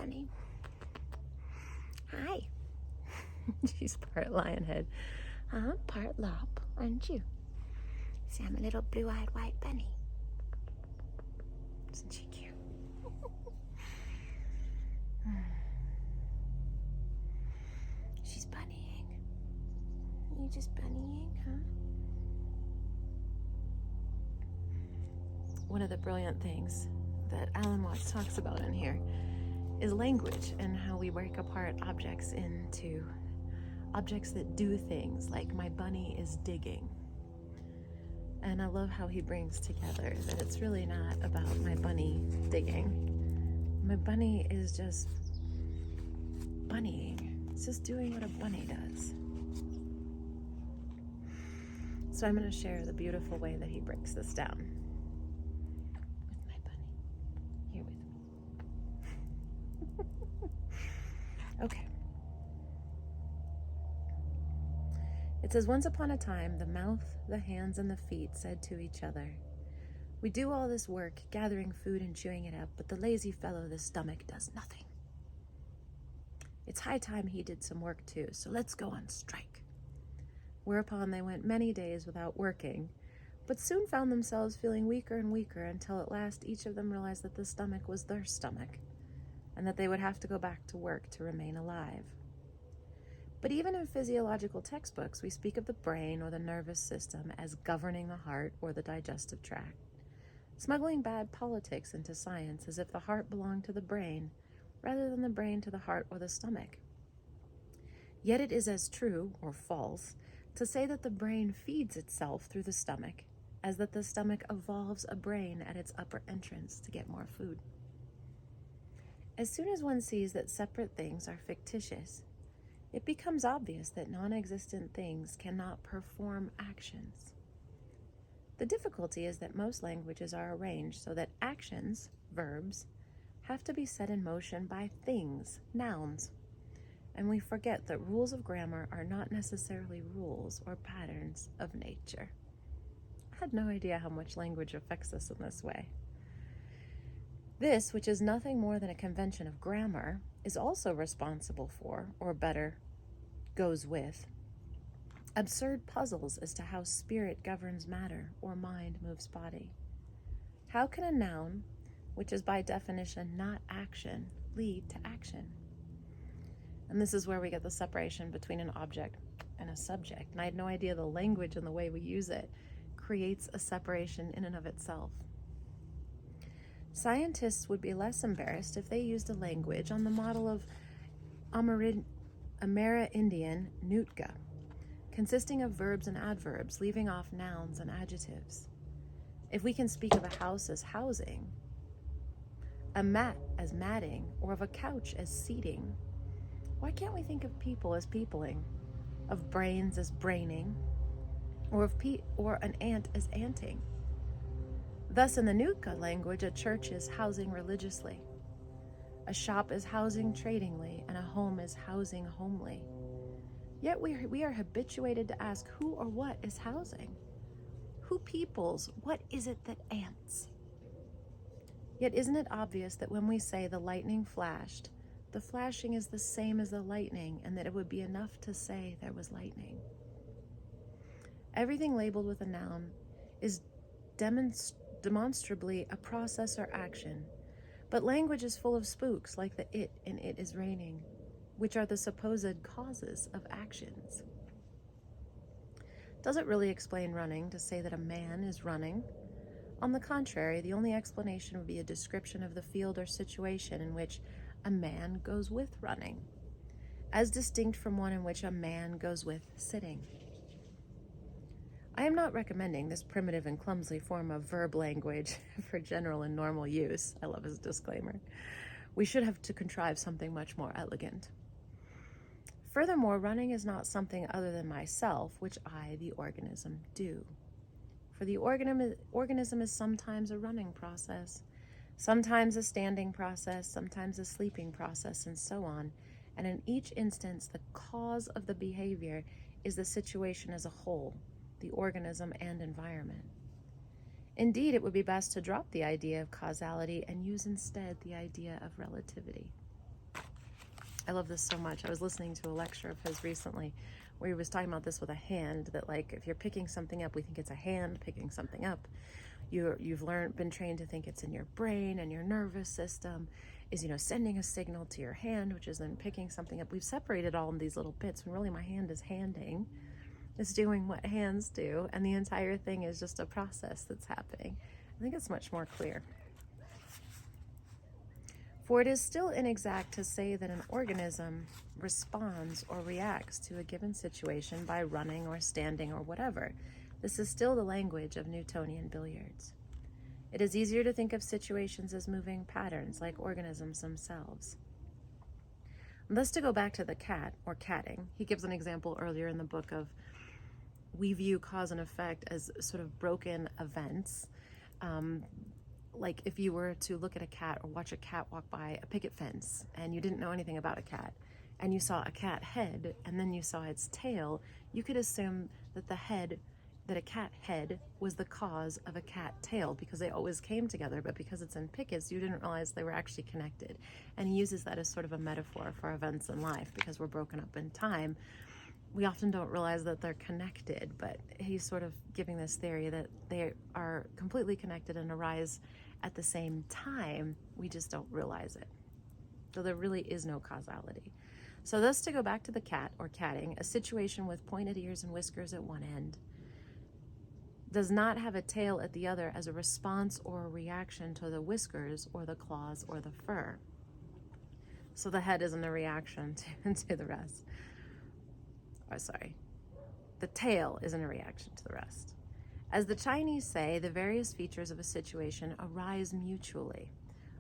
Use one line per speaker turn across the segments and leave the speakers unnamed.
bunny. Hi. She's part lionhead. I'm part lop, aren't you? See, I'm a little blue-eyed white bunny. Isn't she cute? She's bunnying. Are you just bunnying, huh? One of the brilliant things that Alan Watts talks about in here is language and how we break apart objects into objects that do things, like my bunny is digging. And I love how he brings together that it's really not about my bunny digging. My bunny is just bunnying. It's just doing what a bunny does. So I'm going to share the beautiful way that he breaks this down with my bunny. Here with me. Okay. It says, once upon a time, the mouth, the hands, and the feet said to each other, we do all this work, gathering food and chewing it up, but the lazy fellow, the stomach, does nothing. It's high time he did some work too, so let's go on strike. Whereupon they went many days without working, but soon found themselves feeling weaker and weaker until at last each of them realized that the stomach was their stomach, and that they would have to go back to work to remain alive. But even in physiological textbooks, we speak of the brain or the nervous system as governing the heart or the digestive tract, smuggling bad politics into science as if the heart belonged to the brain rather than the brain to the heart or the stomach. Yet it is as true, or false, to say that the brain feeds itself through the stomach as that the stomach evolves a brain at its upper entrance to get more food. As soon as one sees that separate things are fictitious, it becomes obvious that non-existent things cannot perform actions. The difficulty is that most languages are arranged so that actions, verbs, have to be set in motion by things, nouns, and we forget that rules of grammar are not necessarily rules or patterns of nature. I had no idea how much language affects us in this way. This, which is nothing more than a convention of grammar, is also responsible for, or better, goes with, absurd puzzles as to how spirit governs matter or mind moves body. How can a noun, which is by definition not action, lead to action? And this is where we get the separation between an object and a subject. And I had no idea the language and the way we use it creates a separation in and of itself. Scientists would be less embarrassed if they used a language on the model of Amerindian Nootka, consisting of verbs and adverbs, leaving off nouns and adjectives. If we can speak of a house as housing, a mat as matting, or of a couch as seating, why can't we think of people as peopling, of brains as braining, or an ant as anting? Thus, in the Nootka language, a church is housing religiously, a shop is housing tradingly, and a home is housing homely. Yet we are habituated to ask who or what is housing. Who peoples? What is it that ants? Yet isn't it obvious that when we say the lightning flashed, the flashing is the same as the lightning, and that it would be enough to say there was lightning? Everything labeled with a noun is demonstrably a process or action, but language is full of spooks like the it in It Is Raining, which are the supposed causes of actions. Does it really explain running to say that a man is running? On the contrary, the only explanation would be a description of the field or situation in which a man goes with running, as distinct from one in which a man goes with sitting. I am not recommending this primitive and clumsy form of verb language for general and normal use. I love his disclaimer. We should have to contrive something much more elegant. Furthermore, running is not something other than myself, which I, the organism, do. For the organism is sometimes a running process, sometimes a standing process, sometimes a sleeping process, and so on. And in each instance, the cause of the behavior is the situation as a whole, the organism and environment. Indeed, it would be best to drop the idea of causality and use instead the idea of relativity. I love this so much. I was listening to a lecture of his recently where he was talking about this with a hand, that like if you're picking something up, we think it's a hand picking something up. You've been trained to think it's in your brain, and your nervous system is, sending a signal to your hand, which is then picking something up. We've separated all in these little bits when really my hand is handing. It's doing what hands do, and the entire thing is just a process that's happening. I think it's much more clear. For it is still inexact to say that an organism responds or reacts to a given situation by running or standing or whatever. This is still the language of Newtonian billiards. It is easier to think of situations as moving patterns, like organisms themselves. And thus, to go back to the cat, or catting, he gives an example earlier in the book of, we view cause and effect as sort of broken events. Like if you were to look at a cat or watch a cat walk by a picket fence and you didn't know anything about a cat, and you saw a cat head and then you saw its tail, you could assume that that a cat head was the cause of a cat tail, because they always came together. But because it's in pickets, you didn't realize they were actually connected. And he uses that as sort of a metaphor for events in life, because we're broken up in time. We often don't realize that they're connected, but he's sort of giving this theory that they are completely connected and arise at the same time. We just don't realize it. So there really is no causality. So thus, to go back to the cat, or catting, a situation with pointed ears and whiskers at one end does not have a tail at the other as a response or a reaction to the whiskers or the claws or the fur. So the head isn't a reaction to the rest. The tail isn't a reaction to the rest. As the Chinese say, the various features of a situation arise mutually,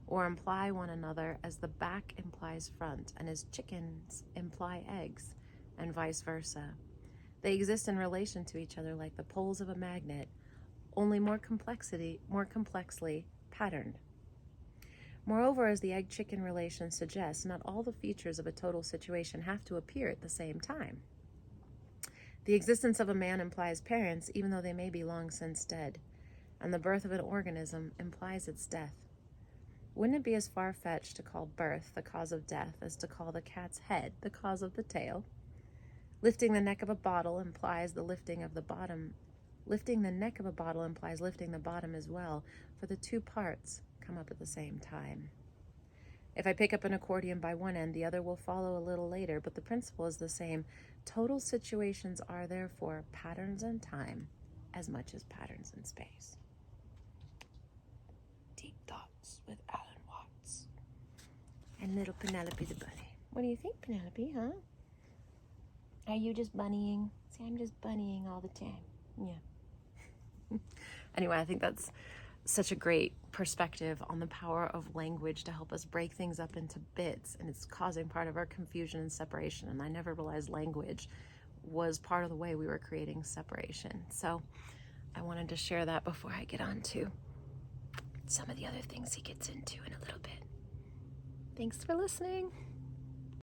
or imply one another, as the back implies front, and as chickens imply eggs, and vice versa. They exist in relation to each other like the poles of a magnet, only more complexly patterned. Moreover, as the egg-chicken relation suggests, not all the features of a total situation have to appear at the same time. The existence of a man implies parents, even though they may be long since dead, and the birth of an organism implies its death. Wouldn't it be as far-fetched to call birth the cause of death as to call the cat's head the cause of the tail? Lifting the neck of a bottle implies the lifting of the bottom. Lifting the neck of a bottle implies lifting the bottom as well, for the two parts come up at the same time. If I pick up an accordion by one end, the other will follow a little later, but the principle is the same. Total situations are therefore patterns in time as much as patterns in space. Deep Thoughts with Alan Watts. And little Penelope the bunny. What do you think, Penelope, huh? Are you just bunnying? See, I'm just bunnying all the time. Yeah. Anyway, I think that's such a great perspective on the power of language to help us break things up into bits, and it's causing part of our confusion and separation. And I never realized language was part of the way we were creating separation. So I wanted to share that before I get on to some of the other things he gets into in a little bit. Thanks for listening.